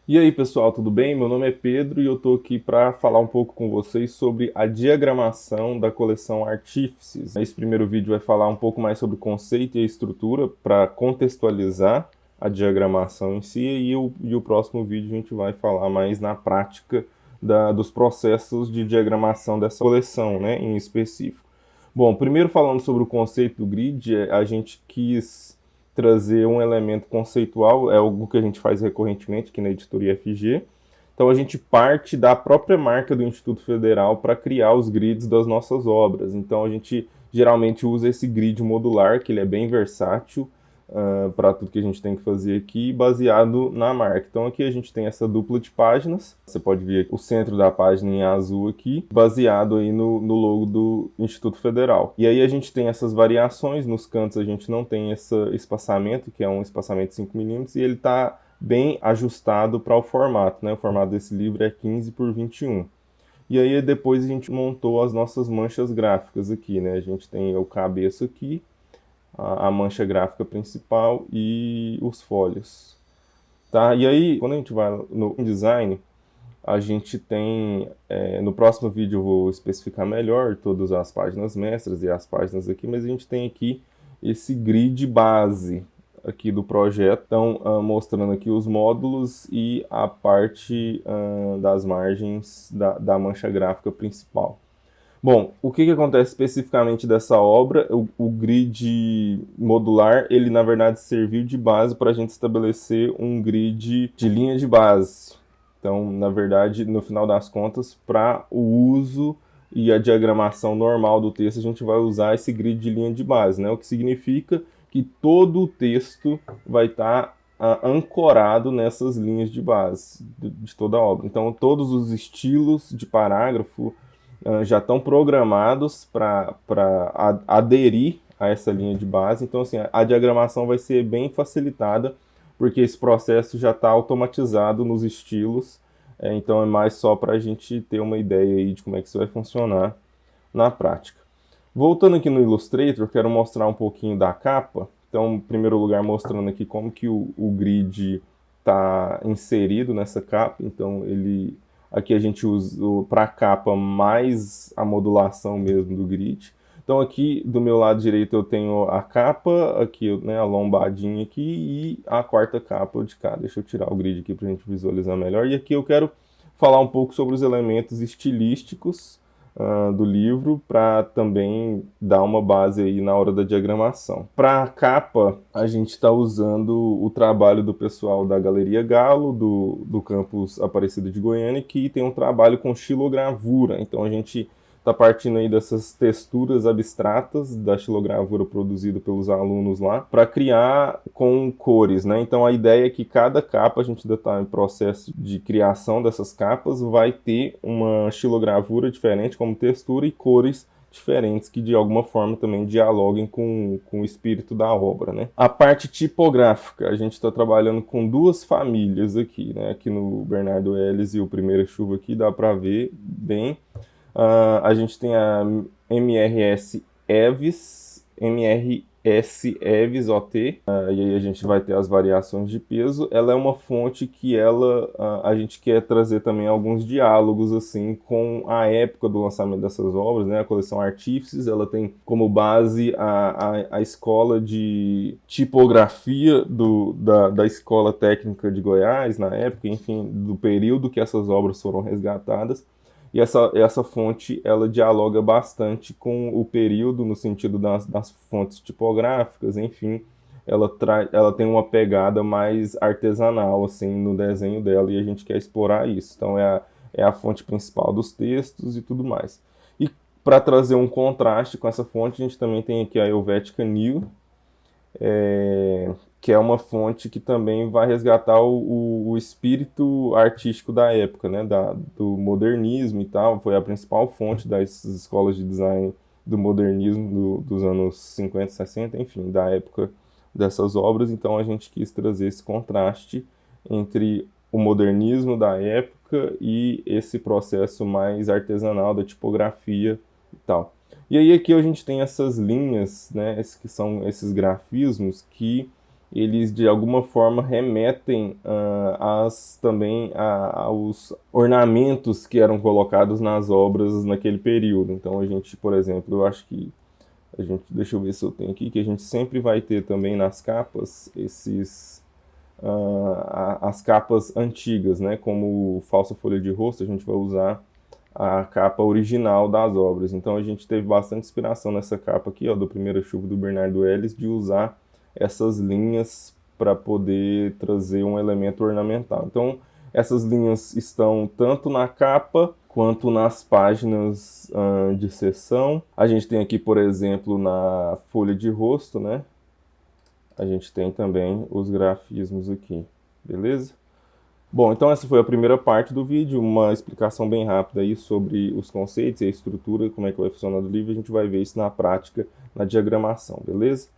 E aí, pessoal, tudo bem? Meu nome é Pedro e eu estou aqui para falar um pouco com vocês sobre a diagramação da coleção Artífices. Esse primeiro vídeo vai falar um pouco mais sobre o conceito e a estrutura para contextualizar a diagramação em si, e o próximo vídeo a gente vai falar mais na prática dos processos de diagramação dessa coleção, né, em específico. Bom, primeiro falando sobre o conceito do grid, a gente quis trazer um elemento conceitual, é algo que a gente faz recorrentemente aqui na editoria FG. Então a gente parte da própria marca do Instituto Federal para criar os grids das nossas obras. Então a gente geralmente usa esse grid modular, que ele é bem versátil para tudo que a gente tem que fazer aqui, baseado na marca. Então aqui a gente tem essa dupla de páginas, você pode ver o centro da página em azul aqui, baseado aí no logo do Instituto Federal. E aí a gente tem essas variações, nos cantos a gente não tem esse espaçamento, que é um espaçamento de 5 milímetros, e ele está bem ajustado para o formato, né? O formato desse livro é 15 por 21. E aí depois a gente montou as nossas manchas gráficas aqui, né? A gente tem o cabeça aqui, a mancha gráfica principal e os folhos. Tá? E aí, quando a gente vai no design, a gente tem, no próximo vídeo eu vou especificar melhor todas as páginas mestras e as páginas aqui, mas a gente tem aqui esse grid base aqui do projeto, então mostrando aqui os módulos e a parte das margens da mancha gráfica principal. Bom, o que acontece especificamente dessa obra? O grid modular, ele na verdade serviu de base para a gente estabelecer um grid de linha de base. Então, na verdade, no final das contas, para o uso e a diagramação normal do texto, a gente vai usar esse grid de linha de base, né? O que significa que todo o texto vai estar ancorado nessas linhas de base de toda a obra. Então, todos os estilos de parágrafo já estão programados para aderir a essa linha de base. Então, assim, a diagramação vai ser bem facilitada, porque esse processo já está automatizado nos estilos. Então, é mais só para a gente ter uma ideia aí de como é que isso vai funcionar na prática. Voltando aqui no Illustrator, eu quero mostrar um pouquinho da capa. Então, em primeiro lugar, mostrando aqui como que o grid está inserido nessa capa. Então, aqui a gente usa para a capa mais a modulação mesmo do grid. Então aqui do meu lado direito eu tenho a capa, aqui, né, a lombadinha aqui e a quarta capa de cá. Deixa eu tirar o grid aqui para a gente visualizar melhor. E aqui eu quero falar um pouco sobre os elementos estilísticos do livro, para também dar uma base aí na hora da diagramação. Para a capa, a gente está usando o trabalho do pessoal da Galeria Galo, do campus Aparecida de Goiânia, que tem um trabalho com xilogravura. Então a gente está partindo aí dessas texturas abstratas da xilogravura produzida pelos alunos lá para criar com cores, né? Então a ideia é que cada capa, a gente ainda está em processo de criação dessas capas, vai ter uma xilogravura diferente como textura e cores diferentes que de alguma forma também dialoguem com o espírito da obra, né? A parte tipográfica, a gente está trabalhando com duas famílias aqui, né? Aqui no Bernardo Ellis e o Primeira Chuva aqui dá para ver bem. A gente tem a MRS Eves, MRS Eves OT, e aí a gente vai ter as variações de peso. Ela é uma fonte que a gente quer trazer também alguns diálogos assim com a época do lançamento dessas obras, né? A coleção Artífices, ela tem como base a escola de tipografia da Escola Técnica de Goiás, na época, enfim, do período que essas obras foram resgatadas. E essa fonte, ela dialoga bastante com o período, no sentido das fontes tipográficas, enfim, ela tem uma pegada mais artesanal, assim, no desenho dela, e a gente quer explorar isso. Então, é a fonte principal dos textos e tudo mais. E para trazer um contraste com essa fonte, a gente também tem aqui a Helvetica Neue, que é uma fonte que também vai resgatar o espírito artístico da época, né, do modernismo e tal. Foi a principal fonte das escolas de design do modernismo dos anos 50, 60, enfim, da época dessas obras. Então a gente quis trazer esse contraste entre o modernismo da época e esse processo mais artesanal da tipografia e tal. E aí aqui a gente tem essas linhas, né, que são esses grafismos que eles de alguma forma remetem também aos ornamentos que eram colocados nas obras naquele período. Então a gente, por exemplo, eu acho que deixa eu ver se eu tenho aqui, que a gente sempre vai ter também nas capas as capas antigas, né? Como falsa folha de rosto, a gente vai usar a capa original das obras. Então a gente teve bastante inspiração nessa capa aqui, ó, do Primeira Chuva do Bernardo Ellis, de usar essas linhas para poder trazer um elemento ornamental. Então essas linhas estão tanto na capa quanto nas páginas de seção. A gente tem aqui, por exemplo, na folha de rosto, né? A gente tem também os grafismos aqui, beleza? Bom, então essa foi a primeira parte do vídeo, uma explicação bem rápida aí sobre os conceitos e a estrutura, como é que vai funcionar o livro. A gente vai ver isso na prática, na diagramação, beleza?